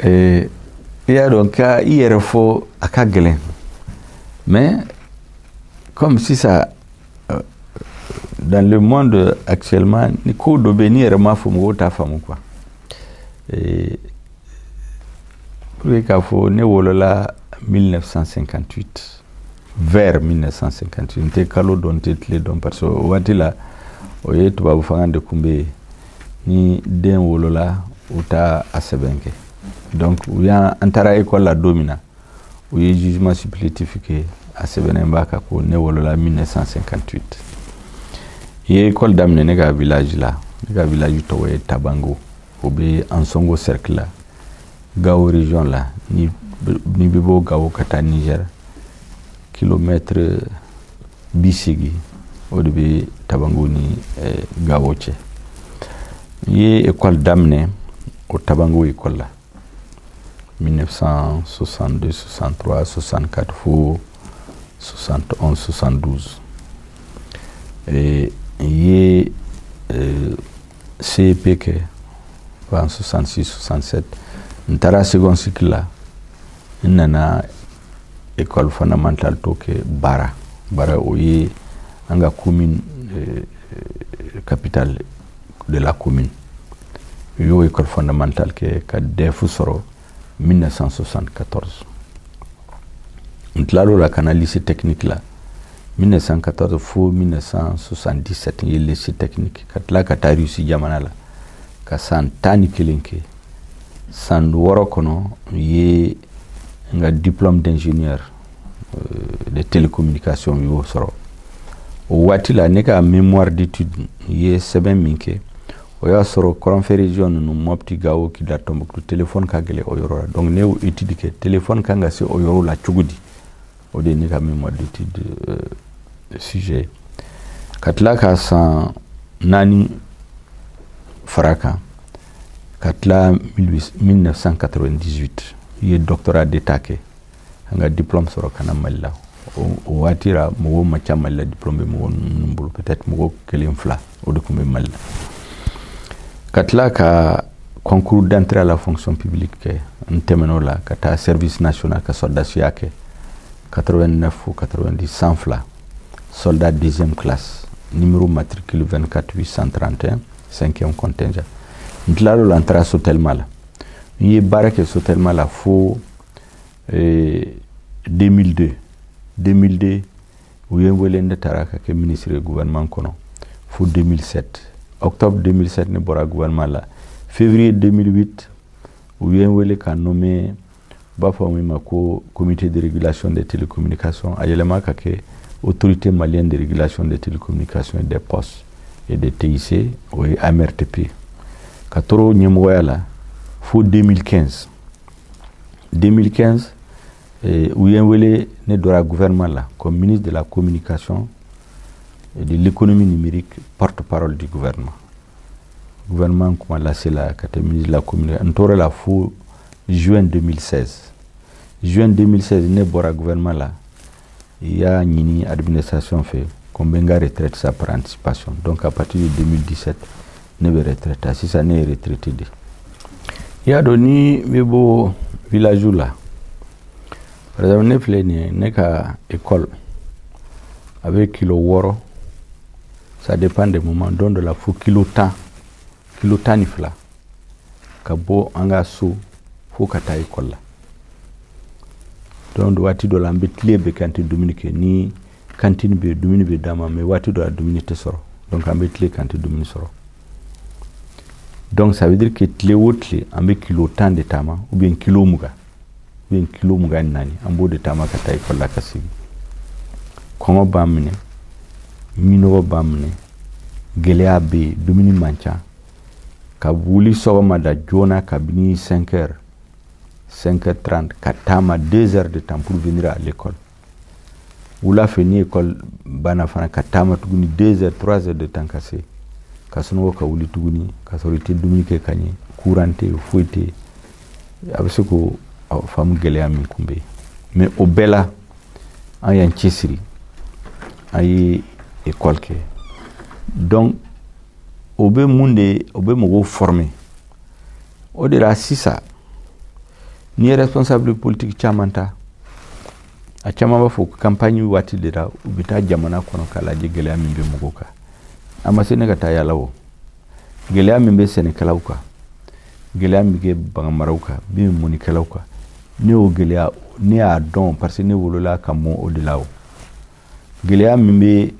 Il y a donc il faut à Kagelen. Mais comme si ça dans le monde actuellement, ni ko do beni ma fumo ta famu quoi. Et pour qu'il faut ne wolola 1958 vers 1958 nte kalo don tetle don parce que wati la oye to babu fanga de kumbe ni den wolola uta asebenke. Donc il y a antara école la domina où il jugement supplétif que asebenemba ka ko ne wolola 1958. Il y a école d'amne nega village là, nega village to we Tabango, obe Ansongo cercle là. Gao région là, ni bibo Gao kata Niger, kilomètre bisigi, obe Tabango ni Gao che. Il y a école d'amne au Tabango école là. 1962, 63, 64, 71, 72. Et il y a CEP en 66, 67. Ntara second cycle là, nana école fondamentale toke Bara oye anga commune capitale de la commune. Yo école fondamentale que defu soro 1974. Ntlalo la kana lycée technique là 1914 fo 1977 il lycée technique katla katari si jamana la ka san tani kelenke san woro kono ye nga diplôme d'ingénieur de télécommunication yo soro o wati la neka mémoire d'études ye seben minke o ya soro région no mopti gawo ki da tombuktu téléphone ka gele o yoro donc ne étude ke téléphone ka nga se o yoro la chugudi o de neka mémoire d'études sujet katla ka san nani faraka katla 1998 il est doctorat d'état ke nga diplôme soro kana malla o watira mo macha malla diplôme mo numbul peut-être mo kelim fla o de kumbe malla katla ka concours d'entrée à la fonction publique ke ntemeno la kata service national ka soldat yake 89 ou 90 100 fla soldat deuxième classe numéro matricule 24 831 5e contingent ntlalo l'entrée sotelma la yi barake sotelma la fo 2002 où yengwele ndatara ka ministre du gouvernement kono fo 2007 octobre 2007 ne bora gouvernement la février 2008 où yengwele ka nommé bafami mako comité de régulation des télécommunications ayelema ka ke autorité malienne de régulation des télécommunications et des postes et des TIC ou AMRTP katoro nyemwala fo 2015 où yengwele ne dora gouvernement la comme ministre de la communication et de l'économie numérique porte-parole du gouvernement comme là c'est la ministre de la communication ntore la fo juin 2016 ne bora gouvernement là il y a une administration fait comme benga retraite ça par anticipation donc à partir de 2017 ne be retraite si ça n'est retraité de il y a donné bebo village là par exemple ne flene ne ka école avec kilo woro ça dépend des moments donc de la fou kilo ni fla ka bo anga so fo kata école là donc wati do la mbetlie be kanti dominique ni cantine be dominique be dama mais wati do la dominique soro donc ambetlie kanti dominique soro donc ça veut dire que tle wotle ambe kilo tan de tama ou bien kilo muga nani ambo de tama kata école la kasi kongo bamne mino bamne gelea be dominique mancha ka wuli sogoma da jona kabini 5h30 katama 2 heures de temps pour venir à l'école. Ou la fini école bana fana katama tuguni 2 heures 3 heures de temps cassé. Kasono ka wuli tuguni kasorite dumike kanye courante fouete abseko famu gele ami kumbe. Mais au bela ayan chesiri ay école ke. Donc obe munde obe mogo formé. O de la sisa Ni ye responsable politique caman ta a caman b'a fɔ campagne waati de la u bɛ taa jamana kɔnɔ k'a lajɛ gɛlɛya min bɛ mɔgɔw kan a ma se ne ka taa yala o gɛlɛya min bɛ sɛnɛkɛlaw kan gɛlɛya min bɛ baganmaraw kan min bɛ mɔnikɛlaw kan ne y'o gɛlɛya ne y'a dɔn parce que ne wolola ka mɔ o de la o gɛlɛya min bɛ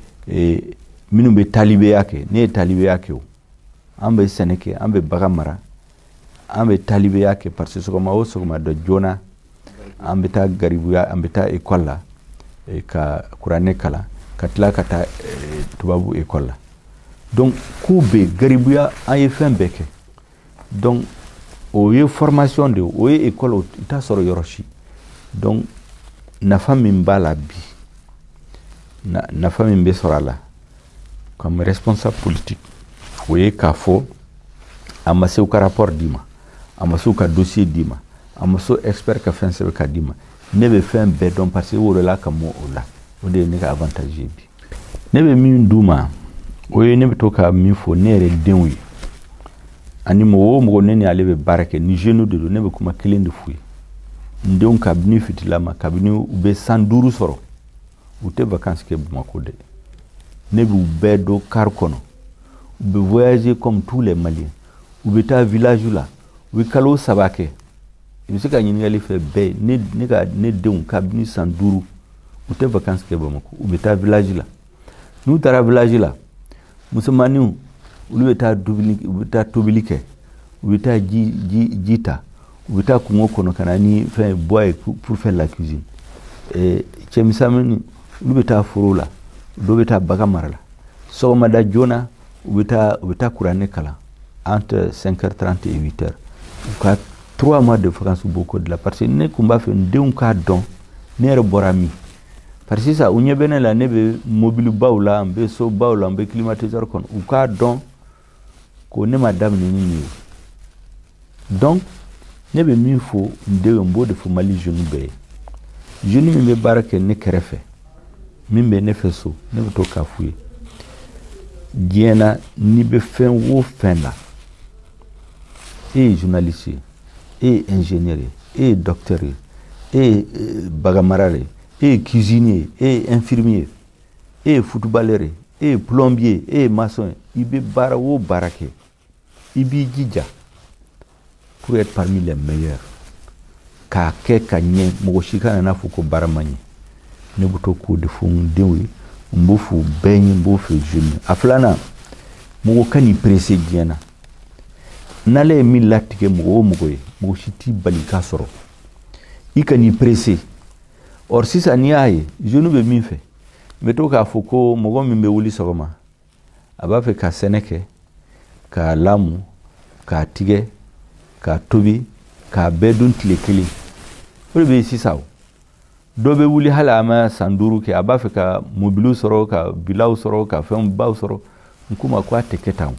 minnu bɛ talibeya kɛ ne ye talibeya kɛ o an bɛ sɛnɛ kɛ an bɛ bagan mara an bɛ talibeya kɛ parce que sɔgɔma o sɔgɔma dɔ joona an bɛ taa garibuya an bɛ taa école la ka kuranɛ kalan ka tila ka taa tubabu école la donc ko bɛ garibuya an ye fɛn bɛɛ kɛ donc o ye formation de o ye école o t'a sɔrɔ yɔrɔ si donc nafa min b'a la bi nafa min bɛ sɔrɔ a la comme responsable politique o ye k'a fɔ a ma se u ka rapport d'i ma a ma se u ka dossier d'i ma a ma se expert ka fɛn sɛbɛn ka d'i ma ne bɛ fɛn bɛɛ dɔn parce que o wolola ka mɔ o la o de ye ne ka avantage ye bi ne bɛ min d'u ma o ye ne bɛ to ka min fɔ ne yɛrɛ denw ye ani mɔgɔ o mɔgɔ ne ni ale bɛ baara kɛ ni jeune de don ne bɛ kuma kelen de f'u ye n denw kabini fitilama kabini u bɛ san 5 sɔrɔ u tɛ vacances kɛ Bamako dɛ ne b'u bɛɛ don car kɔnɔ u bɛ voyager comme tous les Maliens u bɛ taa village la u bɛ kalo 3 kɛ i bɛ se ka ɲininkali fɛ bɛɛ ne denw kabini san 5 u tɛ vacances kɛ Bamako u bɛ taa village la n'u taara village la musomaninw olu bɛ taa tobili kɛ u bɛ taa ji ta u bɛ taa kungo kɔnɔ ka na ni fɛn bois ye pour faire la cuisine cɛmisɛnninw olu bɛ taa foro la dɔw bɛ taa bagan mara la sɔgɔmada joona u bɛ taa kuranɛ kalan entre 5h30 et 8h u ka 3 mois de vacances b'o ko de la parce que ne tun b'a fɛ n denw k'a dɔn ne yɛrɛ bɔra min parce que sisan u ɲɛ bɛ ne la ne bɛ mobile baw la n bɛ so baw la n bɛ climatiseur kɔnɔ u k'a dɔn ko ne ma daminɛ ni nin ye donc ne bɛ min fɔ n denw n b'o de fɔ Mali jeune bɛɛ ye jeune min bɛ baara kɛ ne kɛrɛfɛ min bɛ ne fɛ so ne bɛ to k'a f'u ye diɲɛ na n'i bɛ fɛn o fɛn la e ye journaliste ye e ye ingénieur ye e ye docteur ye e ye baganmara ye e ye cuisinier ye e ye infirmier e ye footballeur ye e ye plombier e ye maçon ye i bɛ baara o baara kɛ i b'i jija pour être parmi les meilleurs k'a kɛ ka ɲɛ mɔgɔ si kana n'a fɔ ko baara man ɲɛ ne bɛ to k'o de fɔ n denw ye n b'o fɔ bɛɛ ye n b'o fɔ jeune a filanan mɔgɔ ka n'i pressé diɲɛ na n'ale ye min latigɛ mɔgɔ o mɔgɔ ye mɔgɔ si t'i bali k'a sɔrɔ i ka n'i pressé or sisan n'i y'a ye jeune bɛ min fɛ n bɛ to k'a fɔ ko mɔgɔ min bɛ wuli sɔgɔma a b'a fɛ ka sɛnɛ kɛ k'a lamu k'a tigɛ k'a tobi k'a bɛɛ dun tile kelen o de bɛ yen sisan o dɔ bɛ wuli hali a ma san 5 kɛ a b'a fɛ ka mobiliw sɔrɔ ka bilaw sɔrɔ ka fɛnw baw sɔrɔ n ko ma ko a tɛ kɛ tan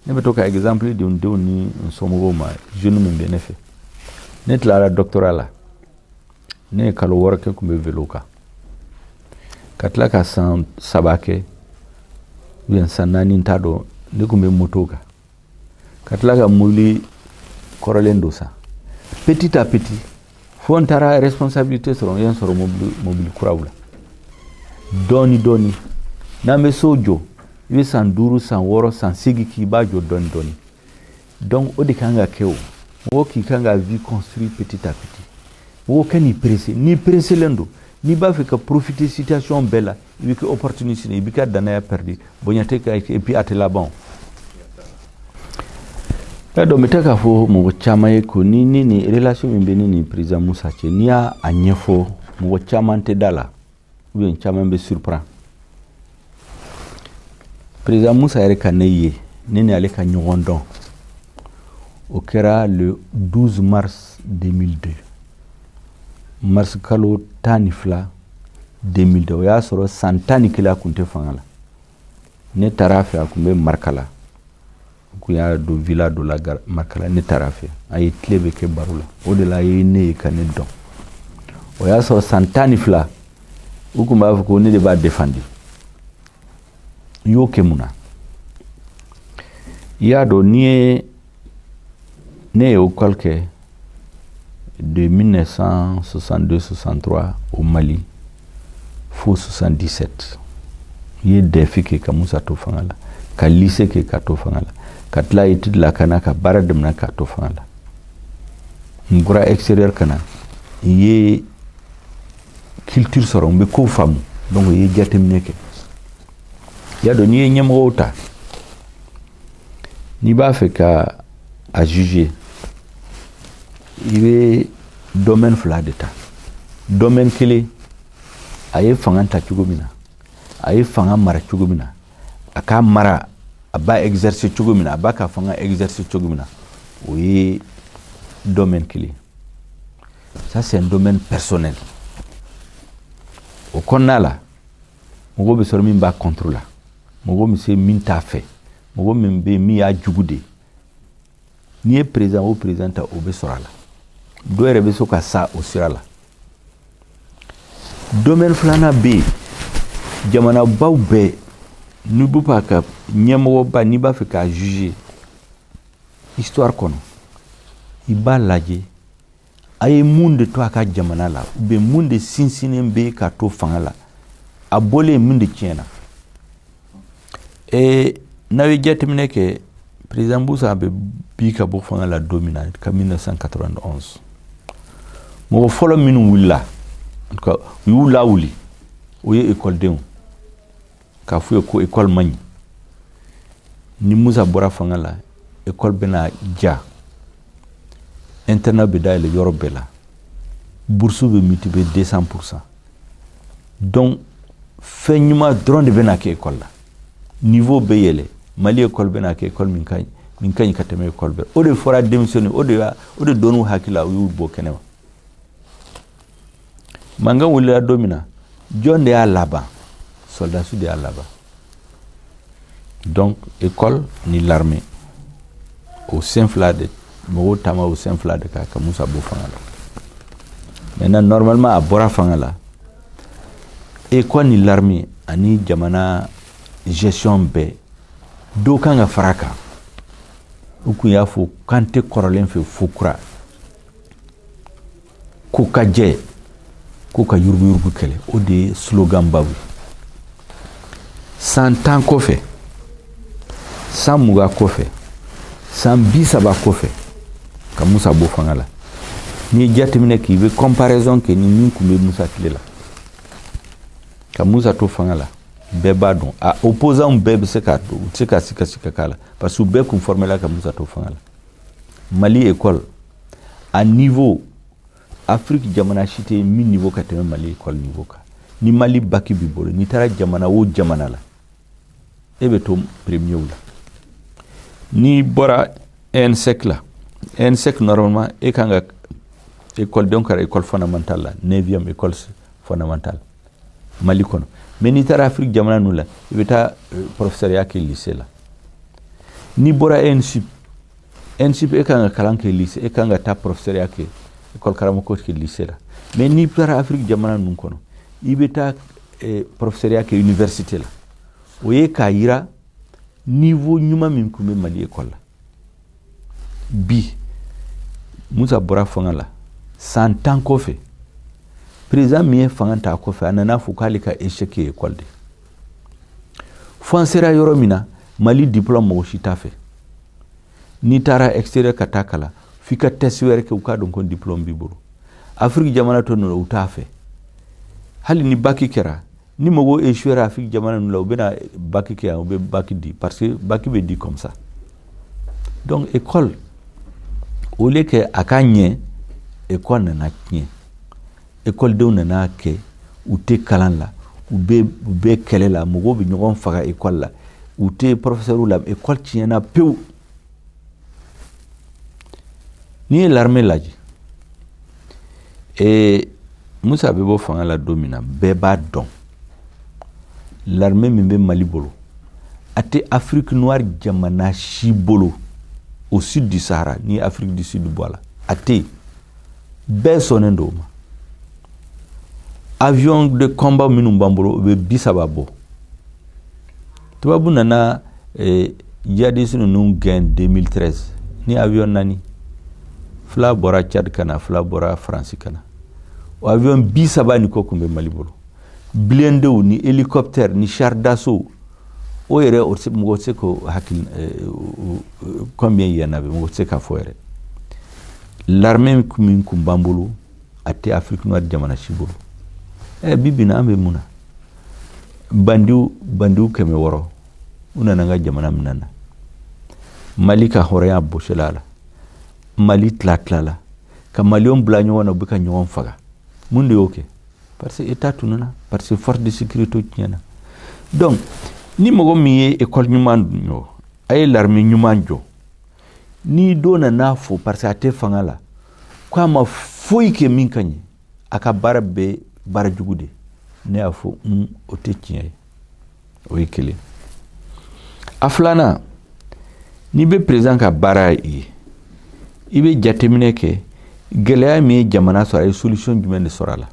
ne bɛ to ka exemple di n denw ni n somɔgɔw ma jeune min bɛ ne fɛ ne tilara doctorat la ne ye kalo 6 kɛ tun bɛ vélo kan ka tila ka san 3 kɛ ou bien san 4 n t'a dɔn ne tun bɛ moto kan ka tila ka mobili kɔrɔlen dɔ san petit à petit fo n taara responsabilité sɔrɔ n ye n sɔrɔ mobili kuraw la dɔɔni dɔɔni n'an bɛ so jɔ i bɛ san 5 san 6 san 8 k'i b'a jɔ dɔɔni dɔɔni donc o de kan ka kɛ o mɔgɔ k'i kan ka vie construire petit à petit mɔgɔ ka n'i pressé n'i pressé-len don n'i b'a fɛ ka profiter situation bɛɛ la i bɛ kɛ opportuniste i bɛ ka danaya perdu bonya tɛ ka et puis a tɛ laban donc n bɛ taa k'a fɔ mɔgɔ caman ye ko ni relation min bɛ ne ni président Musa cɛ n'i y'a ɲɛfɔ mɔgɔ caman tɛ da la ou bien caman bɛ surprend président Musa yɛrɛ ka ne ye ne ni ale ka ɲɔgɔn dɔn o kɛra le 12 mars 2002 mars kalo 12 2002 o y'a sɔrɔ san 11 a tun tɛ fanga la ne taara a fɛ a tun bɛ Marikala kun y'a don villa dɔ la Marikala ne taara a fɛ a ye tile bɛ kɛ baro la o de la a ye ne ye ka ne dɔn o y'a sɔrɔ san 12 u tun b'a fɔ ko ne de b'a défendre i y'o kɛ mun na i y'a dɔn n'i ye ne ye école kɛ de 1962-63 au Mali fo 77 ye defi ke ka Musa to fangala ka lycée ke ka to fangala ka tla étude la kana ka bara demna ka to fangala ngura extérieur kana ye culture soro mbe ko famu donc ye jatemne ke ya do ni nyemo ta ni ba fait ka à juger il est domaine fla d'état domaine clé aye fanganta chugumina aye fanga mara chugumina aka mara aba exercer chugumina aba ka fanga exercer chugumina oui domaine clé ça c'est un domaine personnel au konala mogo be soro min ba contrôler mogo mi se min ta fait mogo min be mi ya jugude ni président ou présidente o be sorala do rebe soka sa o sirala domaine flana be jamana bawbe nubu pa ka nyemo ba ni ba fe ka juger histoire kono iba laje ay munde to aka jamana la be munde sinsinen be ka to fangala abole munde tiena e nawe jetemne ke président Boussa be bi ka bo fangala domina ka 1991 mo folo minu willa ko wula wuli o ye école deun ka fu ko école magni ni Musa bora fangala école bena ja internat be dale yorobela bourse be mitibe 200%. Donc fenyuma drone bena ke école la niveau be yele Mali école bena ke école min kany kateme école be o de fora démissionner o de donu hakila yu bo kenewa manga wula domina John de Alaba soldat sud de Alaba donc école ni l'armée au Saint-Flade mo tama au Saint-Flade ka Musa bo fangala maintenant normalement à bora fangala école ni l'armée ani jamana gestion be do kanga faraka uku ya fo kante korolen fe fukura ko kaje ko ka yurgu kele o de slogan bawi san tan ko fe san muga ko fe san bisaba ko fe ka Musa bo fangala ni jatimine ki be comparaison ke ni min kumbe Musa tilela ka Musa to fangala beba don a opposant bebe seka sika kala parce que be conforme la ka Musa to fangala Mali école à niveau Afrique jamana chite mi niveau ka teme Mali école niveau ka ni Mali baki bibolo ni tara jamana wo jamana la ebe to premier wula ni bora ensec la ensec normalement e kanga école donc école fondamentale la 9e école fondamentale Mali kono mais ni tara Afrique jamana nula ebe ta professeur yake lycée la ni bora ensip e kanga kalanke lycée e kanga ta professeur yake école karamoko ke lycée la mais ni tara Afrique jamana nun kono ibe ta professeur yake université la oye ka yira niveau nyuma min kumbe Mali école la bi Musa bora fangala 100 ans ko fe président mi fanganta ko fe anana fukali ka échec école de français yoromina Mali diplôme mo shita fe ni tara extérieur katakala fika teswere ke uka don kon diplôme bi buru Afrique jamana to no uta fe hali ni baki kera ni mogo échouer Afrique jamana no bena baki ke o be baki di parce que baki be dit comme ça donc école au lieu que akanye école na nye école de na ke ute kalan la ube kele la mogo bi nyogon faga école la ute professeur la école tiena peu ni l'armée laji et Musa bebo fanga la domina beba don l'armée mimbe Mali bolo ate Afrique noire jamana shibolo au sud du Sahara ni Afrique du Sud voilà ate besonendo avion de combat minum bambolo be bisababo tubabu nana jadi sunu nun gain 2013 ni avion nani fila bɔra Tchad kana fila bɔra France kana o avion bi saba ni ko kun bɛ Mali bolo blendew ni hélicoptère ni char d'assaut o yɛrɛ o se mɔgɔ se ko hakil combien il y en avait mɔgɔ se ka fɔ yɛrɛ l'armée min kun b'an bolo a tɛ Afrique noire jamana si bolo bibi na an bɛ mun na bandiw 600 u nana an ka jamana min na Mali ka hɔrɔnya bosela la Mali tila ka Malienw bila ɲɔgɔn na u bɛ ka ɲɔgɔn faga mun de y'o kɛ parce que état tununa parce que force de sécurité tiɲɛna donc ni mɔgɔ min ye école ɲuman jɔ a ye l'armée ɲuman jɔ ni do nana fo parce que a tɛ fanga la ko a ma foyi kɛ min ka ɲɛ a ka baara bɛɛ baara jugu de ne y'a fɔ o tɛ tiɲɛ ye o ye kelen a filanan ni bɛ président ka baara ye i bɛ jateminɛ kɛ gɛlɛya min ye jamana sɔrɔ a ye solution jumɛn de sɔrɔ a la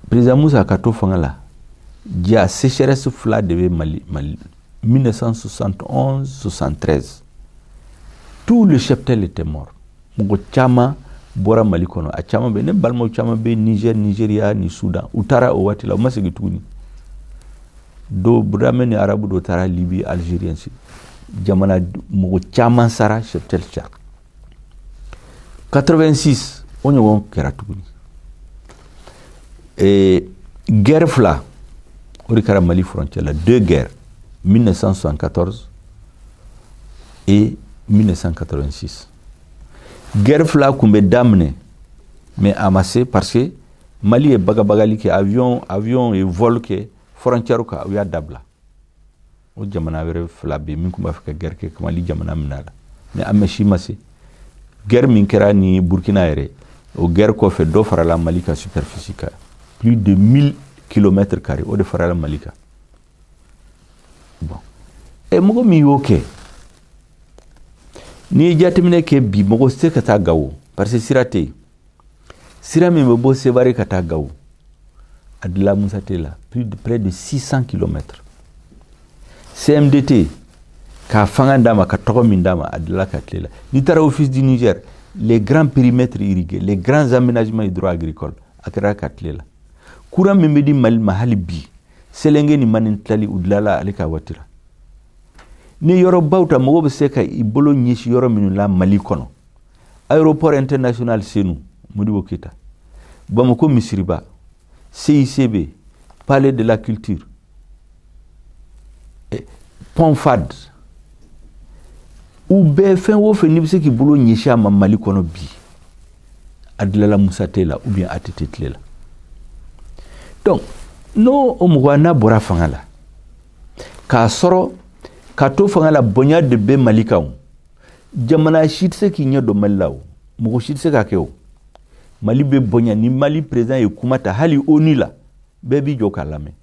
président Musa ka to fanga la ja sécheresse fila de bɛ Mali 1971-73 tout le cheptel était mort mɔgɔ caman bɔra Mali kɔnɔ a caman bɛ ne balimaw caman bɛ Niger Nigeria ni Soudan u taara o waati la u ma segin tuguni do Burama ni arabu do taara Libye Algérien si jamana mɔgɔ caman sara cheptel Tchad 86 o ɲɔgɔn kɛra tuguni guerre fila o de kɛra Mali frontière la deux guerres 1974 et 1986 guerre fila kun bɛ daminɛ mais a ma se parce que Mali ye bagabagali kɛ avion ye vol kɛ frontière kan u y'a dabila o jamana wɛrɛ fila bɛ min kun b'a fɛ ka guerre kɛ Mali jamana min na la mais a mɛ si ma se guerre min kɛra ni Burkina yɛrɛ o guerre kɔfɛ dɔ farala Mali ka superficie kan plus de 1000 km² o de farala Mali kan bon mɔgɔ min y'o kɛ ni ye jateminɛ kɛ bi mɔgɔ se ka taa Gawo parce que sira tɛ yen sira min bɛ bɔ Sevare ka taa Gawo a dilan Musa tɛ la près de 600 km CMDT ka fanga d'a ma ka tɔgɔ min d'a ma a dilan ka tile la n'i taara office du Niger les grands périmètres irrigués les grands aménagements hydro-agricoles a kɛra ka tile la courant min bɛ di Mali ma hali bi Selenge ni Mani tilali u dilanla ale ka waati la ni yɔrɔ baw ta mɔgɔ bɛ se ka i bolo ɲɛsi yɔrɔ minnu la Mali kɔnɔ aéroport international Senu Modibo Keita Bamako Misiriba CICB Palais de la Culture Pont Fad u bɛɛ fɛn o fɛn n'i bɛ se k'i bolo ɲɛsi a ma Mali kɔnɔ bi a dilanla Musa tɛ la ou bien a tɛ tile la donc n'o mɔgɔ n'a bɔra fanga la k'a sɔrɔ ka to fanga la bonya de bɛ Mali kan jamana si tɛ se k'i ɲɛ dɔn Mali la o mɔgɔ si tɛ se ka kɛ o Mali bɛ bonya ni Mali président ye kuma ta hali ONU la bɛɛ b'i jɔ k'a lamɛn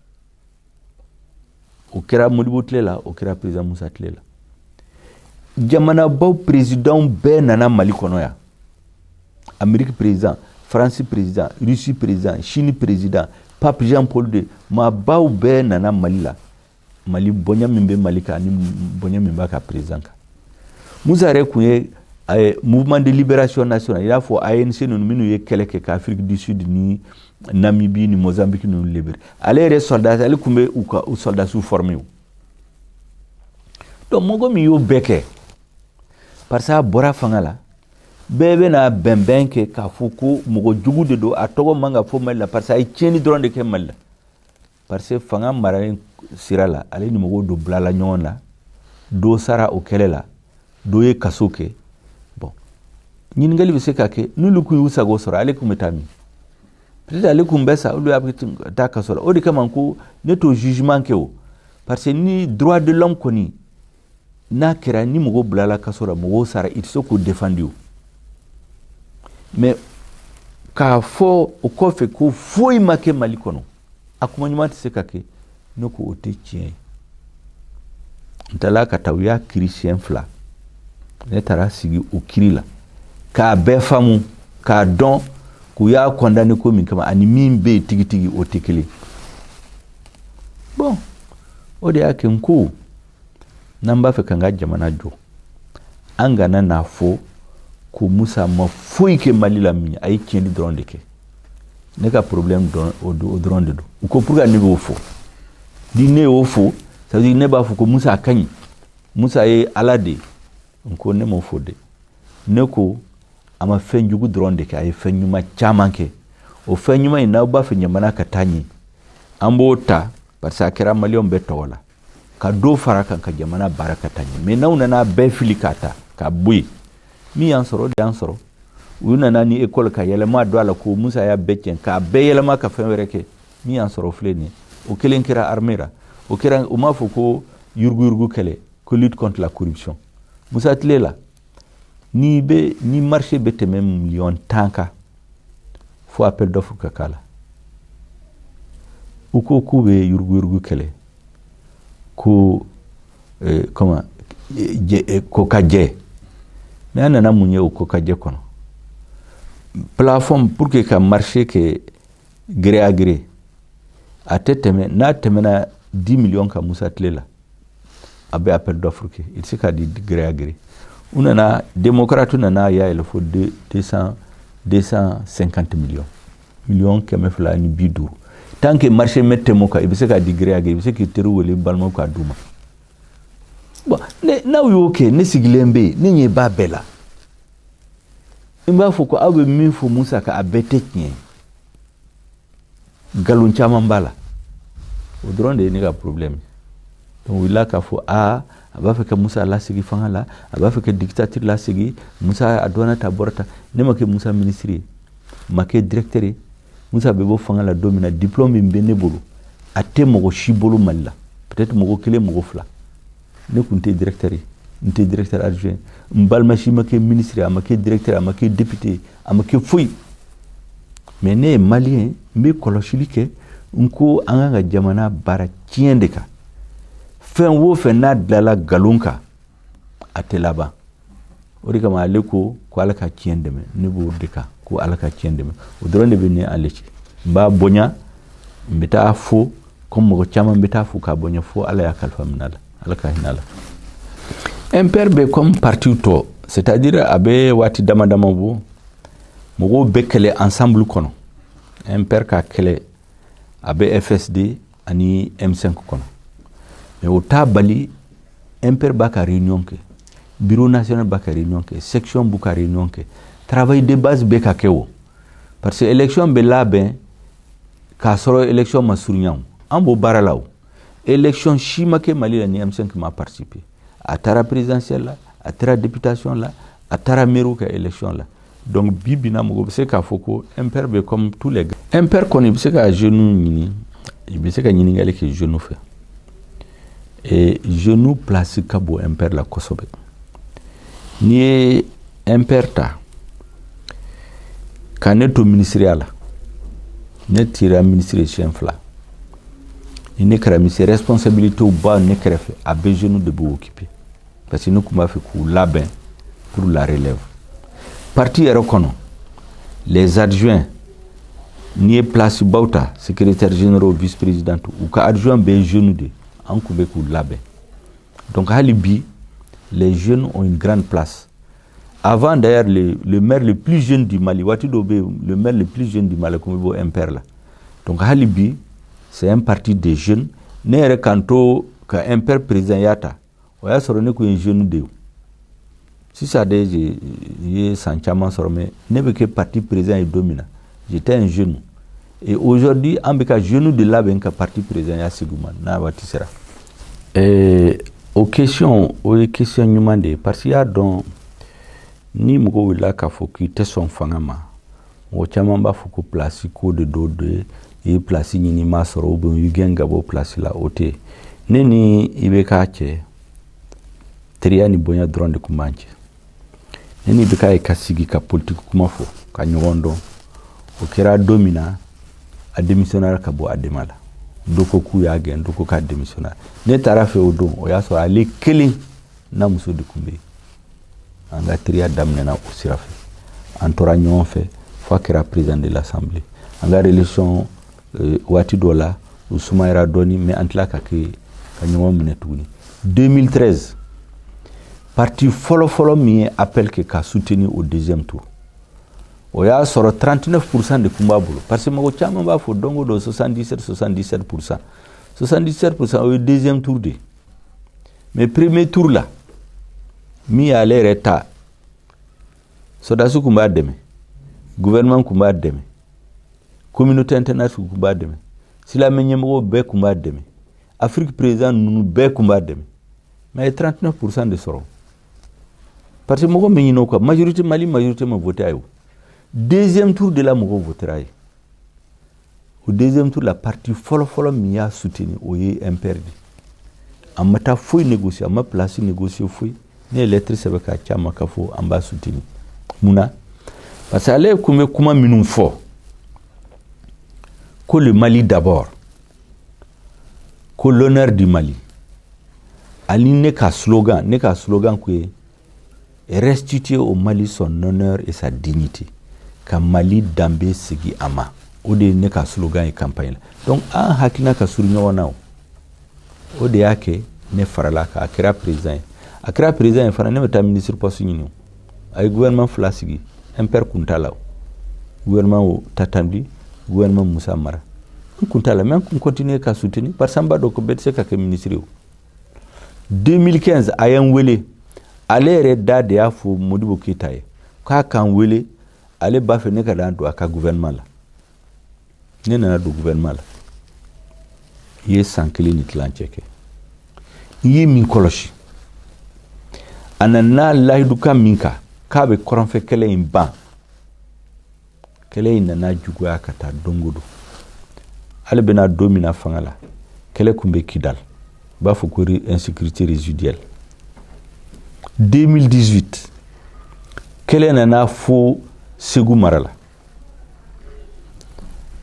o kɛra Modibo tile la o kɛra président Musa tile la jamana baw président bɛɛ nana Mali kɔnɔ yan Amérique président France président Russie président Chine président Pape Jean-Paul II ma baw bɛɛ nana Mali la Mali bonya min bɛ Mali kan ani bonya min b'a ka président kan Musa yɛrɛ kun ye mouvement de libération nationale i n'a fɔ ANC ninnu minnu ye kɛlɛ kɛ ka Afrique du Sud ni Namibie ni Mozambique ninnu libéré ale yɛrɛ soldat ale kun bɛ u soldats formé donc mɔgɔ min y'o bɛɛ kɛ parce que a bɔra fanga la bɛɛ bɛna bɛnbɛn kɛ k'a fɔ ko mɔgɔ jugu de don a tɔgɔ man ka fɔ Mali la parce que a ye tiɲɛni dɔrɔn de kɛ Mali la parce que fanga maralen sira la ale ni mɔgɔw dɔ bilala ɲɔgɔn na dɔ sara o kɛlɛ la dɔ ye kaso kɛ bon ɲininkali bɛ se ka kɛ n'olu kun y'u sago sɔrɔ ale kun bɛ taa min peut-être ale kun bɛ sa olu y'a bɛ taa kaso la o de kama ko ne t'o jugement kɛ o parce que ni droit de l'homme kɔni n'a kɛra ni mɔgɔ bilala kaso la mɔgɔw sara i tɛ se k'o défendre o mais k'a fɔ o kɔfɛ ko foyi ma kɛ Mali kɔnɔ a kuma ɲuman tɛ se ka kɛ ne ko o tɛ tiɲɛ ye n taara ka taa u y'a kiri siɲɛ 2 ne taara sigi o kiri la k'a bɛɛ faamu k'a dɔn k'u y'a condamné ko min kama ani min bɛ yen tigitigi o tɛ kelen bon o de y'a kɛ n ko n'an b'a fɛ k'an ka jamana jɔ an kana n'a fɔ ko Musa ma foyi kɛ Mali la min a ye tiɲɛli dɔrɔn de kɛ ne ka problème o dɔrɔn de don u ko pour que ne b'o fɔ ni ne y'o fɔ ça veut dire ne b'a fɔ ko Musa ka ɲi Musa ye Ala de n ko ne m'o fɔ de ne ko a ma fɛn jugu dɔrɔn de kɛ a ye fɛn ɲuman caman kɛ o fɛn ɲuman in n'aw b'a fɛ jamana ka taa ɲɛ an b'o ta parce que a kɛra maliyɛnw bɛɛ tɔgɔ la ka dɔ fara kan ka jamana baara ka taa ɲɛ mais n'aw nana bɛɛ fili k'a ta ka bɔ yen min y'an sɔrɔ de y'an sɔrɔ u nana ni école ka yɛlɛma don a la ko Musa y'a bɛɛ tiɲɛ k'a bɛɛ yɛlɛma ka fɛn wɛrɛ kɛ min y'an sɔrɔ filɛ nin ye o kelen kɛra armée ra o kɛra u m'a fɔ ko yuruguyurugu kɛlɛ ko lutte contre la corruption Musa tile la ni marché bɛ tɛmɛ million 10 kan fo appel d'offre ka k'a la u ko k'u bɛ yuruguyurugu kɛlɛ ko ko ka jɛ mais an nana mun ye o ko ka jɛ kɔnɔ plafond pour que ka marché kɛ gré à gré a tɛ tɛmɛ n'a tɛmɛna 10 millions ka Musa tile la a bɛ appel d'offre kɛ i tɛ se ka di gré à gré u nana démocrate nana y'a yɛlɛ fo 250 millions million 250 tant que marché mɛ tɛmɛ o kan i bɛ se ka di gré à gré i bɛ se k'i teri wele balimaw k'a d'u ma bon n'aw y'o kɛ ne sigilen bɛ yen ne ɲɛ b'a bɛɛ la n b'a fɔ ko aw bɛ min fɔ Musa kan a bɛɛ tɛ tiɲɛ nkalon caman b'a la o dɔrɔn de ye ne ka problème donc o la k'a fɔ a b'a fɛ ka Musa lasigi fanga la a b'a fɛ ka dictature lasigi Musa a dɔnna ta bɔra ta ne ma kɛ Musa ministre ye ma kɛ directeur ye Musa bɛ bɔ fanga la don min na diplôme min bɛ ne bolo a tɛ mɔgɔ si bolo Mali la peut-être mɔgɔ kelen mɔgɔ fila ne kun tɛ directeur ye n tɛ directeur adjoint n balima si ma kɛ ministre a ma kɛ directeur a ma kɛ député a ma kɛ foyi mais ne ye malien n bɛ kɔlɔsili kɛ n ko an kan ka jamana baara tiɲɛ de kan fɛn o fɛn n'a dilala nkalon kan a tɛ laban o de kama ale ko Ala ka tiɲɛ dɛmɛ ne b'o de kan ko Ala ka tiɲɛ dɛmɛ o dɔrɔn de bɛ ne ale cɛ n b'a bonya n bɛ taa fo comme mɔgɔ caman bɛ taa fo k'a bonya fo Ala y'a kalifa minɛ a la Ala ka hinɛ a la MPR bɛ comme parti tɔ c'est-à-dire a bɛ waati dama dama bɔ mɔgɔw bɛ kɛlɛ ensemble kɔnɔ MPR ka kɛlɛ a bɛ FSD ani M5 kɔnɔ mais o t'a bali MPR b'a ka réunion kɛ bureau national b'a ka réunion kɛ section b'u ka réunion kɛ travail de base bɛ ka kɛ o parce que élection bɛ labɛn k'a sɔrɔ élection ma surunya an b'o baara la o élection si ma kɛ Mali la ni M5 ma participer a taara présidentielle la a taara députation la a taara mairie ka élection la donc bibi na mɔgɔ bɛ se k'a fɔ ko MPR bɛ comme tous les gars MPR kɔni bɛ se ka jeunes ɲini i bɛ se ka ɲininkali kɛ jeunes fɛ et jeunes place ka bon MPR la kosɛbɛ n'i ye MPR ta ka ne to ministériya la ne tira ministre siɲɛ 2 ne kɛra ministre responsabilité ba ne kɛrɛfɛ a bɛ jeunes de b'o occuper parce que ne tun b'a fɛ k'u labɛn pour la relève parti yɛrɛ kɔnɔ les adjoints n'i ye place baw ta secrétaire généraux vice président u ka adjoint bɛɛ ye jeunes de an tun bɛ k'u labɛn donc hali bi les jeunes ont une grande place avant d'ailleurs le maire le plus jeune du Mali waati dɔ bɛ le maire le plus jeune du Mali kun bɛ bɔ MPR la donc hali bi c'est un parti des jeunes ne yɛrɛ kan to ka MPR président y'a ta o y'a sɔrɔ ne kun ye jeune de ye sisan de ye san caman sɔrɔ mais ne bɛ kɛ parti président ye don min na j'étais un jeune et aujourd'hui an bɛ ka jeune de labɛn ka parti président ya sigi ma n'a waati sera o question o ye question ɲuman de ye parce que y'a dɔn ni mɔgɔ wulila k'a fɔ k'i tɛ sɔn fanga ma mɔgɔ caman b'a fɔ ko place ko de do de i ye place ɲini m'a sɔrɔ ou bien i gɛn ka bɔ place la o tɛ ne ni i bɛ k'a cɛ teriya ni bonya dɔrɔn de tun b'an cɛ ne ni bɛ k'a ye ka sigi ka politique kuma fɔ ka ɲɔgɔn dɔn o kɛra don min na a démissionnaire ka bɔ a dɛmɛ la dɔ ko k'u y'a gɛn dɔ ko k'a démissionnaire ne taara fɛ o don o y'a sɔrɔ ale kelen n'a muso de tun bɛ yen an ka teriya daminɛna o sira fɛ an tora ɲɔgɔn fɛ fo a kɛra président de l'assemblée an ka relation waati dɔ la u sumayara dɔɔni mais an tila ka ɲɔgɔn minɛ tuguni 2013 parti folo mi appelle que ka soutenir au deuxième tour o y'a sɔrɔ 39% de kumba bolo parce que mɔgɔ caman b'a fɔ dongo do 77% o ye deuxième tour de mais premier tour là mi ale yɛrɛ ta sɔdasu kun b'a dɛmɛ gouvernement kun b'a dɛmɛ communauté internationale kun b'a dɛmɛ silamɛ ɲɛmɔgɔw bɛɛ kun b'a dɛmɛ Afrique président ninnu bɛɛ kun b'a dɛmɛ mais 39% de sɔrɔ parce que mɔgɔ min ɲin'o quoi majorité Mali majorité ma voté a ye deuxième tour de la mɔgɔw votera ye au deuxième tour la parti fɔlɔ min y'a soutenir o ye MPR de an ma taa foyi négocier an ma place négocier foyi ne ye lettre sɛbɛn k'a ci a ma k'a fɔ an b'a soutenir munna parce que ale kun bɛ kuma minnu fɔ ko le Mali d'abord ko l'honneur du Mali ani ne ka slogan ko ye restituer au Mali son honneur et sa dignité ka Mali danbe segi a ma o de ye ne ka slogan ye campagne la donc an hakilina ka suru ɲɔgɔn na o de y'a kɛ ne farala kan a kɛra président ye fana ne bɛ taa ministre poste ɲini a ye gouvernement fila sigi MPR kun t'a la gouvernement o Tatandi gouvernement Musa Mara n kun t'a la mais n kun continuer ka soutenir parce que an b'a dɔn ko bɛɛ tɛ se ka kɛ ministre ye o 2015 a ye n wele ale yɛrɛ da de y'a fɔ Modibo Keyita ye k'a kan wele ale b'a fɛ ne ka dan don a ka gouvernement la ne nana don gouvernement la i ye san 1 ni tilancɛ kɛ i ye min kɔlɔsi a nana lahidukan min kan k'a bɛ kɔrɔnfɛ kɛlɛ in ban kɛlɛ in nana juguya ka taa don o don ale bɛna don min na fanga la kɛlɛ kun bɛ Kidal u b'a fɔ ko insécurité résiduelle 2018 kɛlɛ nana fo Segu mara la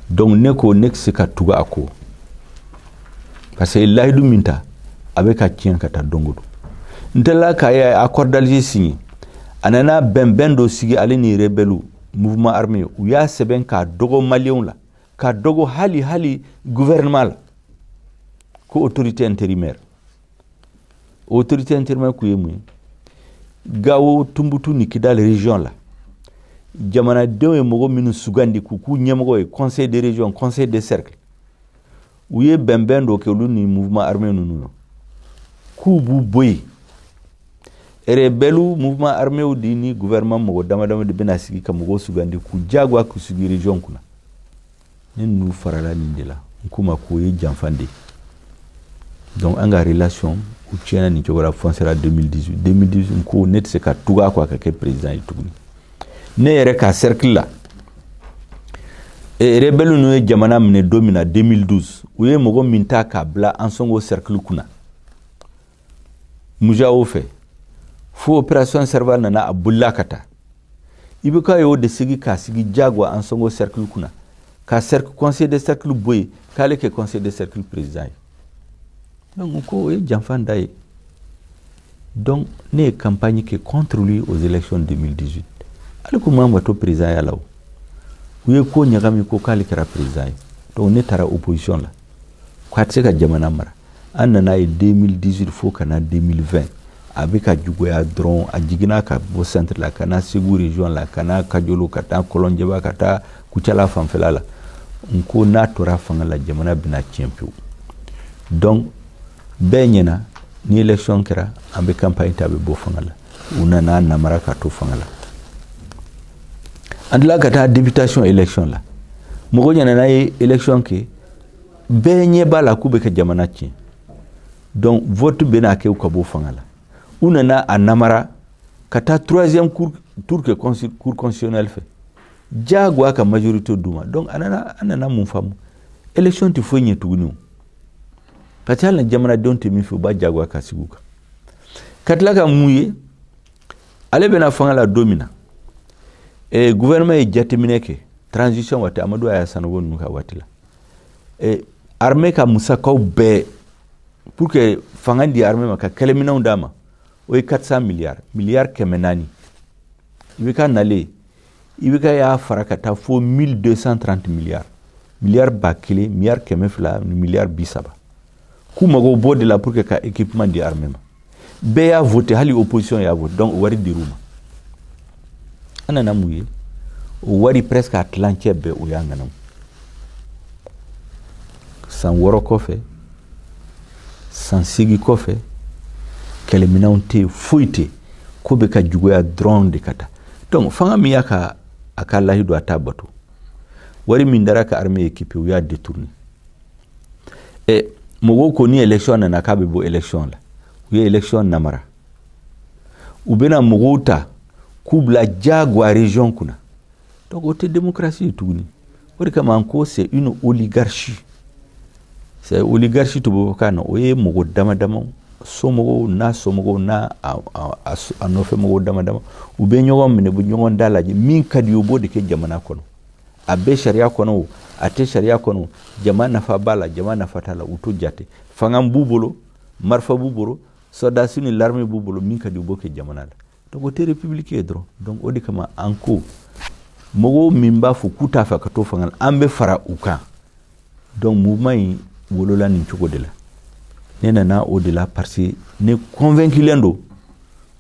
donc ne ko ne tɛ se ka tugu a ko parce que lahidu min ta a bɛ ka tiɲɛ ka taa don o don n tɛla k'a ye accord d'Alger signé a nana bɛnbɛn dɔ sigi ale ni rebelle mouvement armé u y'a sɛbɛn k'a dɔgɔ maliyɛnw la k'a dɔgɔ hali gouvernement la ko autorité intérimaire kun ye mun ye Gao Tumbutu ni Kidal région la jamanadenw ye mɔgɔ minnu sugandi k'u ɲɛmɔgɔ ye conseil de région conseil de cercle u ye bɛnbɛn dɔ kɛ olu ni mouvement armé ninnu k'u b'u bɔ yen rebelle mouvement armé di ni gouvernement mɔgɔ damadama de bɛna sigi ka mɔgɔw sugandi k'u jagoya k'u sigi région kunna ne n'u farala nin de la n k'u ma k'o ye janfan de donc an ka relation u tiɲɛna nin cogo la fɔ sera 2018 n ko ne tɛ se ka tugu a kɔ a ka kɛ président ye tuguni ne yɛrɛ ka cercle la rebelle ninnu ye jamana minɛ don min na 2012 u ye mɔgɔ min ta k'a bila Ansongo cercle kunna Mujaw fɛ fo opération Serval nana a bolila ka taa i bɛ ka ye o de sigi k'a sigi jagoya Ansongo cercle kunna ka cercle conseil de cercle bɔ yen k'ale kɛ conseil de cercle président ye donc ko o ye janfan da ye donc ne ye campagne kɛ contre lui aux élections 2018 ale ko man ka to président ya la o u ye ko ɲagami ko k'ale kɛra président ye donc ne taara opposition la k'a tɛ se ka jamana mara an nana ye 2018 fo ka na 2020 a bɛ ka juguya dɔrɔn a jiginna ka bɔ centre la ka na Segu région la ka na Kajolo ka taa Kɔlɔnjɛba ka taa Kucala fanfɛla la n ko n'a tora fanga la jamana bɛna tiɲɛ pewu donc bɛɛ ɲɛna ni élection kɛra an bɛ campagne ta a bɛ bɔ fanga la u nana namara ka to fanga la an tila ka taa députation élection la mɔgɔ ɲɛna ye élection kɛ bɛɛ ɲɛ b'a la k'u bɛ ka jamana tiɲɛ donc vote bɛna kɛ u ka bɔ fanga la u nana a namara ka taa troisième tour kɛ cour constitutionnel fɛ jagoya ka majorité d'u ma donc an nana mun faamu élection tɛ foyi ɲɛ tuguni o parce que hali jamanadenw tɛ min fɛ u b'a jagoya ka sigi u kan ka tila ka mun ye ale bɛna fanga la don min na gouvernement ye jateminɛ kɛ transition waati Amadu Aya Sanogo ninnu ka waati la armée ka musakaw bɛɛ pour que fanga di armée ma ka kɛlɛminɛnw d'a ma o ye 400 miliyari 400 i bɛ ka nalen i bɛ ka y'a fara ka taa fo 1230 miliyari ba kelen miliyari 200 ni miliyari 30 k'u mago b'o de la pour que ka équipement di armée ma bɛɛ y'a voté hali opposition y'a voté donc o wari dir'u ma an nana mun ye o wari presque a tilancɛ bɛɛ o y'a ŋanamu san 6 kɔfɛ san 8 kɔfɛ kɛlɛminɛnw tɛ yen foyi tɛ ko bɛ ka juguya dɔrɔn de ka taa donc fanga min y'a ka a ka lahidu a t'a bato wari min dara ka armée équipe u y'a détourné mɔgɔw ko ni élection nana k'a bɛ bɔ élection la u ye élection namara u bɛna mɔgɔw ta k'u bila jagoya région kunna donc o tɛ démocratie ye tuguni o de kama an ko c'est une oligarchie c'est oligarchie tubabukan na o ye mɔgɔ dama dama somɔgɔw n'a somɔgɔw n'a a nɔfɛ mɔgɔw dama dama u bɛ ɲɔgɔn minɛ u bɛ ɲɔgɔn da lajɛ min ka di o b'o de kɛ jamana kɔnɔ a bɛ sariya kɔnɔ o a tɛ sariya kɔnɔ jama nafa b'a la jama nafa t'a la u t'o jate fanga b'u bolo marifa b'u bolo soldats ni l'armée b'u bolo min ka di u b'o kɛ jamana la donc o tɛ république ye dɔrɔn donc o de kama an ko mɔgɔw min b'a fɔ k'u t'a fɛ ka to fanga la an bɛ fara u kan donc mouvement in wolola nin cogo de la ne nana o de la parce que ne convainculen do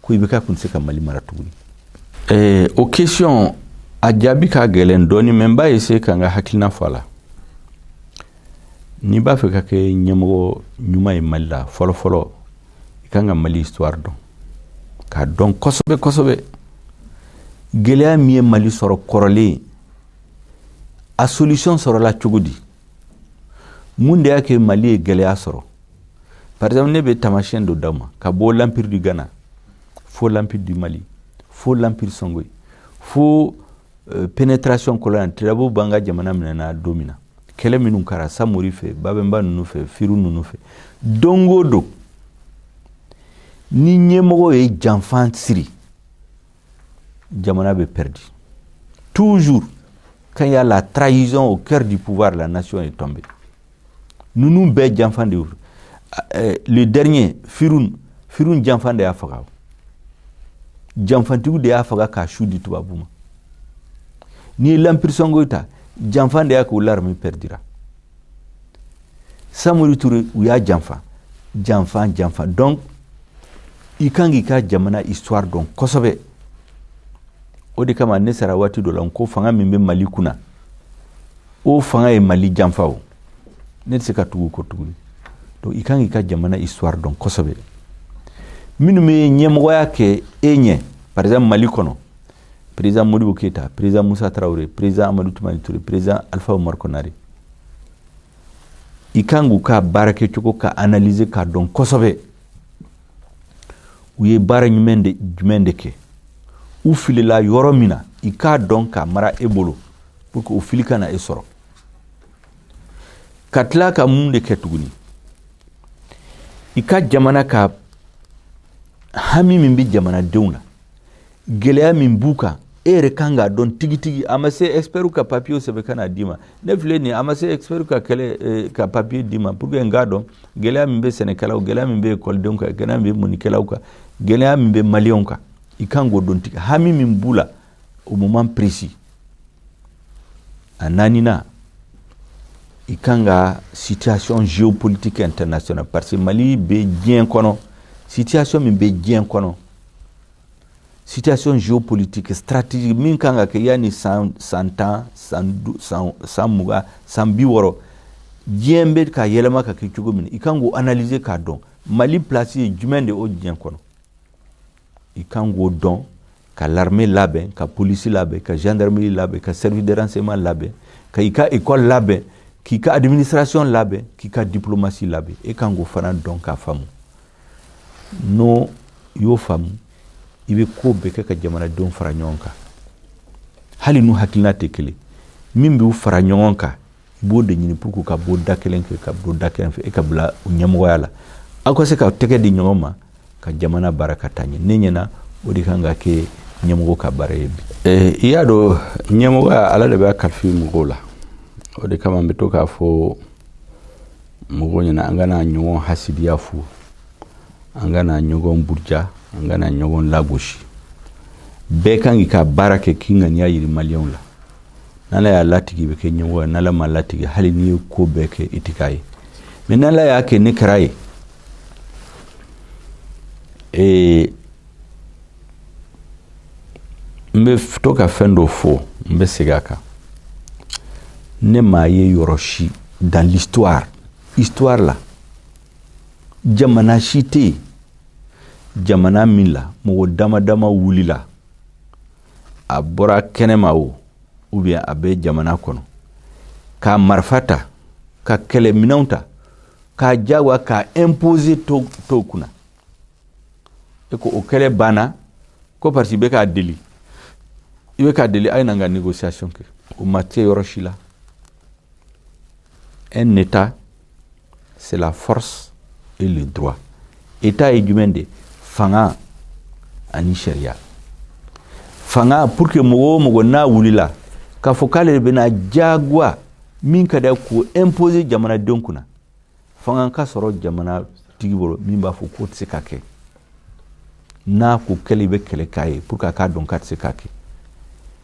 ko i bɛ ka kun se ka Mali mara tuguni o question a jaabi ka gɛlɛn dɔɔni mais n b'a essayer ka n ka hakilina fɔ a la n'i b'a fɛ ka kɛ ɲɛmɔgɔ ɲuman ye Mali la fɔlɔ-fɔlɔ i kan ka Mali histoire dɔn k'a dɔn kosɛbɛ kosɛbɛ gɛlɛya min ye Mali sɔrɔ kɔrɔlen a solution sɔrɔla cogo di mun de y'a kɛ Mali ye gɛlɛya sɔrɔ par exemple ne bɛ tamasiyɛn dɔ d'aw ma ka bɔ l'empire du Ghana fo l'empire du Mali fo l'empire Songhai fo pénétration coloniale tirabu banga jamana minɛna don min na kɛlɛ minnu kɛra Samori fɛ Babemba ninnu fɛ Firu ninnu fɛ don o don ni ɲɛmɔgɔ ye janfan siri jamana bɛ perdu toujours quand il y a la trahison au cœur du pouvoir la nation est tombée ninnu bɛɛ janfan de le dernier Firun janfan de y'a faga janfantigiw de y'a faga k'a su di tubabu ma ni l'empire Songhai ta janfan de y'a k'o l'armée perdira Samori Touré u y'a janfan donc i kan k'i ka jamana histoire dɔn kosɛbɛ o de kama ne sara waati dɔ la ko fanga min bɛ Mali kunna o fanga ye Mali janfa o ne tɛ se ka tugu ko tuguni donc i kan k'i ka jamana histoire dɔn kosɛbɛ minnu bɛ ɲɛmɔgɔya kɛ e ɲɛ par exemple Mali kɔnɔ président Modibo Keïta président Moussa Traoré président Amadou Toumani Touré président Alpha Oumar Konaré i kan k'u ka baara kɛcogo ka analyser ka dɔn kosɛbɛ u ye baara jumɛn de kɛ u filila yɔrɔ min na i k'a dɔn ka mara e bolo pour que o fili kana e sɔrɔ ka tila ka mun de kɛ tuguni i ka jamana ka hami min bɛ jamanadenw la gɛlɛya min b'u kan e yɛrɛ kan k'a dɔn tigitigi a ma se expert ka papier sɛbɛn ka na d'i ma ne filɛ nin a ma se expert ka papier d'i ma pour que n k'a dɔn gɛlɛya min bɛ sɛnɛkɛlaw gɛlɛya min bɛ ekɔlidenw kan gɛlɛya min bɛ mɔnikɛlaw kan gɛlɛya min bɛ maliyɛnw kan i kan k'o dɔn tigi hami min b'u la au moment précis a naaninan i kan ka situation géopolitique internationale parce que Mali bɛ diɲɛ kɔnɔ situation min bɛ diɲɛ kɔnɔ situation géopolitique stratégique min kan ka kɛ yani san 10 san 20 san 60 diɲɛ bɛ ka yɛlɛma ka kɛ cogo min i kan k'o analyser k'a dɔn Mali place ye jumɛn de o diɲɛ kɔnɔ i kan k'o dɔn ka l'armée labɛn ka police labɛn ka gendarmerie labɛn ka service de renseignement labɛn ka i ka école labɛn k'i ka administration labɛn k'i ka diplomatie labɛn e kan k'o fana dɔn k'a faamu n'o y'o faamu i bɛ ko bɛɛ kɛ ka jamanadenw fara ɲɔgɔn kan hali n'u hakilina tɛ kelen min b'u fara ɲɔgɔn kan i b'o de ɲini pour que ka bɔ da kelen fɛ ka bɔ da kelen fɛ e ka bila ɲɛmɔgɔya la aw ka se ka tɛgɛ di ɲɔgɔn ma ka jamana baara ka taa ɲɛ ne ɲɛna o de kan ka kɛ ɲɛmɔgɔ ka baara ye bi i y'a dɔn ɲɛmɔgɔya ala de b'a kalifi mɔgɔw la o de kama n bɛ to k'a fɔ mɔgɔw ɲɛna an kana ɲɔgɔn hasidiya fo an kana ɲɔgɔn buruja an kana ɲɔgɔn lagosi bɛɛ kan k'i ka baara kɛ k'i ŋaniya yiri maliyɛnw la n'ala y'a latigi i bɛ kɛ ɲɛmɔgɔ ye n'ala ma latigi hali n'i ye ko bɛɛ kɛ i tɛ k'a ye mais n'ala y'a kɛ ne kɛra ye Et me to ka fɛn dɔ fɔ n bɛ segin a kan ne maa ye yɔrɔ si dans l'histoire la jamana si tɛ yen jamana min la mɔgɔ dama dama wulila a bɔra kɛnɛma o ou bien a bɛ jamana kɔnɔ k'a marifa ta ka kɛlɛminɛnw ta k'a jagoya k'a imposer tɔw kunna e ko o kɛlɛ banna ko parce que bɛ k'a deli i bɛ k'a deli a ye na n ka négociation kɛ o ma kɛ yɔrɔ si la. Un État c'est la force et le droit. État ye jumɛn de fanga ani sariya. Fanga pour que mɔgɔ o mɔgɔ n'a wulila k'a fɔ k'ale de bɛna jagoya min ka d'a ko imposer jamanadenw kunna fanga ka sɔrɔ jamana tigi bolo min b'a fɔ k'o tɛ se ka kɛ n'a ko kɛlɛ i bɛ kɛlɛ k'a ye pour que a k'a dɔn k'a tɛ se k'a kɛ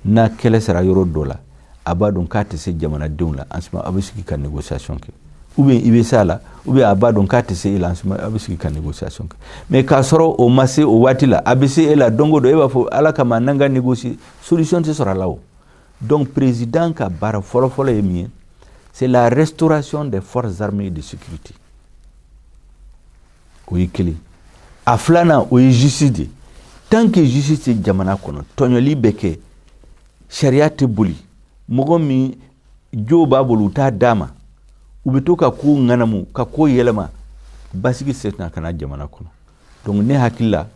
n'a kɛlɛ sera yɔrɔ dɔ la a b'a dɔn k'a tɛ se jamanadenw la en ce moment a bɛ sigi ka négociation kɛ ou bien i bɛ se a la ou bien a b'a dɔn k'a tɛ se e la en ce moment a bɛ sigi ka négociation kɛ mais k'a sɔrɔ o ma se o waati la a bɛ se e la don o don e b'a fɔ ala kama n'an ka négocier solution tɛ sɔrɔ a la o donc président ka baara fɔlɔ-fɔlɔ ye min ye c'est la restauration des forces armées de sécurité o ye kelen a filanan o ye justice de tant que justice tɛ jamana kɔnɔ tɔɲɔli bɛ kɛ sariya tɛ boli mɔgɔ min jo b'a bolo u t'a d'a ma u bɛ to ka ko ŋanamu ka ko yɛlɛma basigi setna kana jamana kɔnɔ donc ne hakili la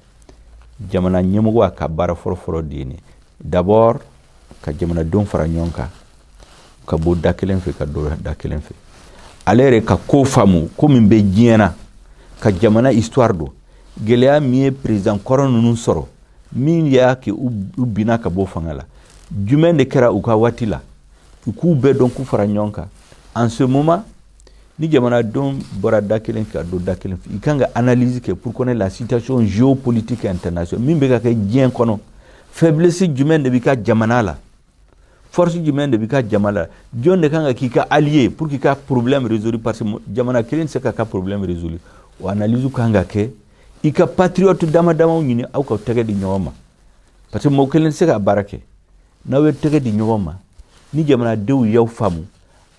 jamana ɲɛmɔgɔ a ka baara fɔlɔ-fɔlɔ de ye ne d'abord ka jamanadenw fara ɲɔgɔn kan ka bɔ da kelen fɛ ka don da kelen fɛ ale yɛrɛ ka ko faamu ko min bɛ diɲɛ na ka jamana histoire don gɛlɛya min ye président kɔrɔ ninnu sɔrɔ min y'a kɛ u binna ka bɔ fanga la jumɛn de kɛra u ka waati la u k'u bɛɛ dɔn k'u fara ɲɔgɔn kan en ce moment ni jamanadenw bɔra da kelen ka don da kelen fɛ i kan ka analyse kɛ pour connaître la situation géopolitique internationale min bɛ ka kɛ diɲɛ kɔnɔ faiblesse jumɛn de bɛ ka jamana la force jumɛn de bɛ ka jamana la jɔn de kan ka k'i ka allié pour k'i ka problème résolu parce que jamana kelen tɛ se k'a ka problème résolu o analyse kan ka kɛ i ka patriote dama damaw ɲini aw ka tɛgɛ di ɲɔgɔn ma parce que mɔgɔ kelen tɛ se ka baara kɛ n'aw ye tɛgɛ di ɲɔgɔn ma ni jamanadenw y'aw faamu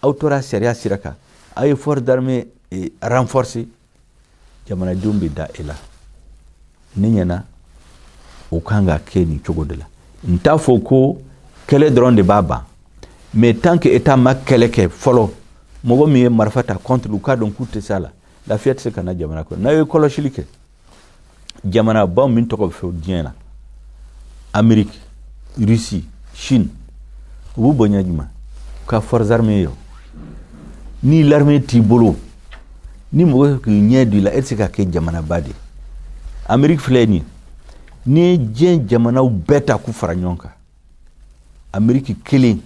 aw tora sariya sira kan aw ye force d'armée renforcer jamanadenw bɛ da e la ne ɲɛna o kan ka kɛ nin cogo de la n t'a fɔ ko kɛlɛ dɔrɔn de b'a ban mais tant que état ma kɛlɛ kɛ fɔlɔ mɔgɔ min ye marifa ta contre u k'a dɔn k'u tɛ se a la lafiya tɛ se ka na jamana kɔnɔ n'a ye kɔlɔsili kɛ jamanabaw min tɔgɔ bɛ fɛ diɲɛ na Amérique Russie Chine u b'u bonya juma ka forces armées yo ni l'armée t'i bolo ni mɔgɔ k'i ɲɛ di la e tɛ se ka kɛ jamanaba de Amérique filɛ nin ni diɲɛ jamanaw bɛɛ ta k'u fara ɲɔgɔn kan Amérique kelen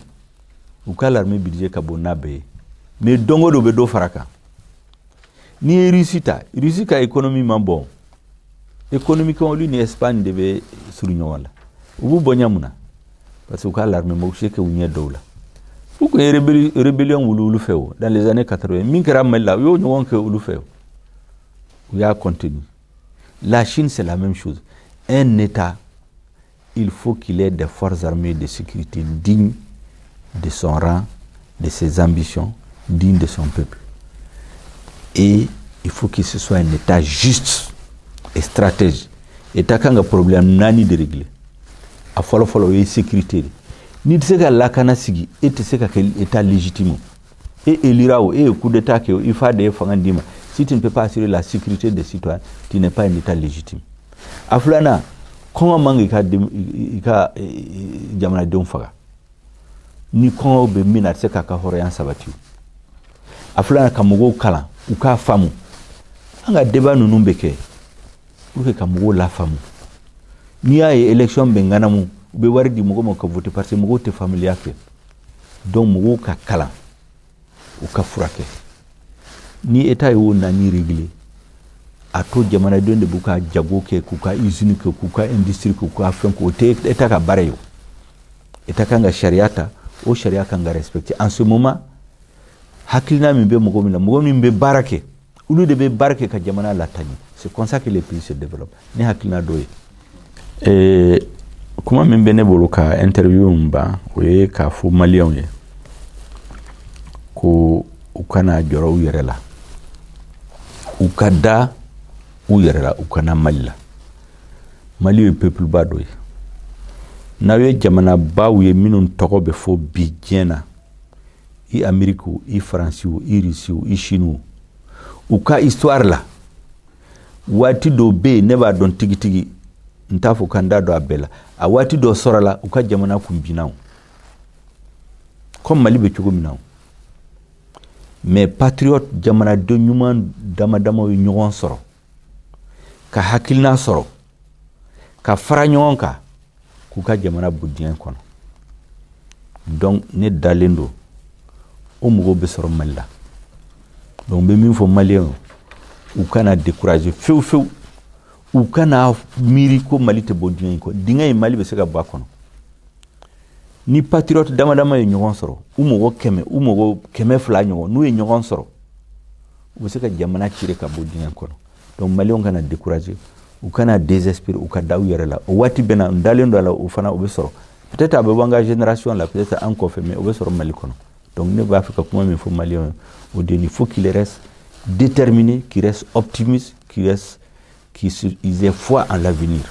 u ka l'armée budget ka bon n'a bɛɛ ye mais don o don u bɛ dɔ fara kan ni ye Russie ta Russie ka économie man bon économiquement olu ni Espagne de bɛ suru ɲɔgɔn la u b'u bonya mun na parce que u ka l'armée ma u se kɛ u ɲɛ dɔw la u kun ye rébellion wuli olu fɛ o dans les années 80 min kɛra Mali la u y'o ɲɔgɔn kɛ olu fɛ o u y'a continuer. La Chine c'est la même chose. Un État il faut qu'il ait des forces armées de sécurité dignes de son rang, de ses ambitions, dignes de son peuple. Et il faut que ce soit un État juste et stratège. État qui a un problème nani de régler. A follow et sécurité. Ni tse ka lakana sigi et tse ka État légitime. Et élira ou et coup d'État que il faut des fangandima. Si tu ne peux pas assurer la sécurité des citoyens, tu n'es pas un État légitime. Aflana comment mangi ka jamana don faga ni kongo be mina tse ka horoyan sabati aflana ka mugo kala u ka famu anga débat nunu beke pour que ka mugo la famu ni ay élection be nganamu be wari di mugo mo ka voter parce que mugo te familia ke donc mugo ka kala u ka furake ni état yo na ni régler a to jamana don de buka jago ke kuka usine ke kuka industrie ke kuka fen ko te eta ka bare yo eta kanga shariata o sharia kanga respecter en ce moment hakilina min be mogo min be barake ulu de be barke ka jamana latani. C'est comme ça que les pays se développent. Ni hakilina doye. Kuma min bene bolo ka interview mba oye ka fu malion ye ko u kana jɔrɔ u yɛrɛ la u ka da u yɛrɛ la u kana Mali la. Mali ye peuple ba dɔ ye n'aw ye jamana baw ye minnu tɔgɔ bɛ fɔ bi diɲɛ na i Amérique o i France o i Russie o i Chine o u ka histoire la waati dɔw bɛ yen ne b'a dɔn tigitigi n t'a fɔ kan da dɔ a bɛɛ la a waati dɔ sɔrɔ la u ka jamana kun binna o comme Mali bɛ cogo min na o mais patriote jamanaden ɲuman dama dama ye ɲɔgɔn sɔrɔ ka hakilina sɔrɔ ka fara ɲɔgɔn kan k'u ka jamana bɔ diɲɛ kɔnɔ donc ne dalen do o mɔgɔw bɛ sɔrɔ Mali la donc n bɛ min fɔ maliyɛnw u kana décourager fewu fewu u kana miiri ko Mali tɛ bɔ diɲɛ in kɔ diɲɛ in Mali bɛ se ka bɔ a kɔnɔ ni patriote dama dama ye ɲɔgɔn sɔrɔ u mɔgɔ 100 u mɔgɔ 200 ɲɔgɔn n'u ye ɲɔgɔn sɔrɔ u bɛ se ka jamana cire ka bɔ diɲɛ kɔnɔ donc maliyɛnw kana décourager u kana désespérer u ka da u yɛrɛ la o waati bɛ na n dalen do a la o fana o bɛ sɔrɔ peut-être a bɛ bɔ an ka génération la peut-être an kɔfɛ mais o bɛ sɔrɔ Mali kɔnɔ donc ne b'a fɛ ka kuma min fɔ maliyɛnw o de il faut qu'il reste déterminé qu'il reste optimiste qu'il aient foi en l'avenir.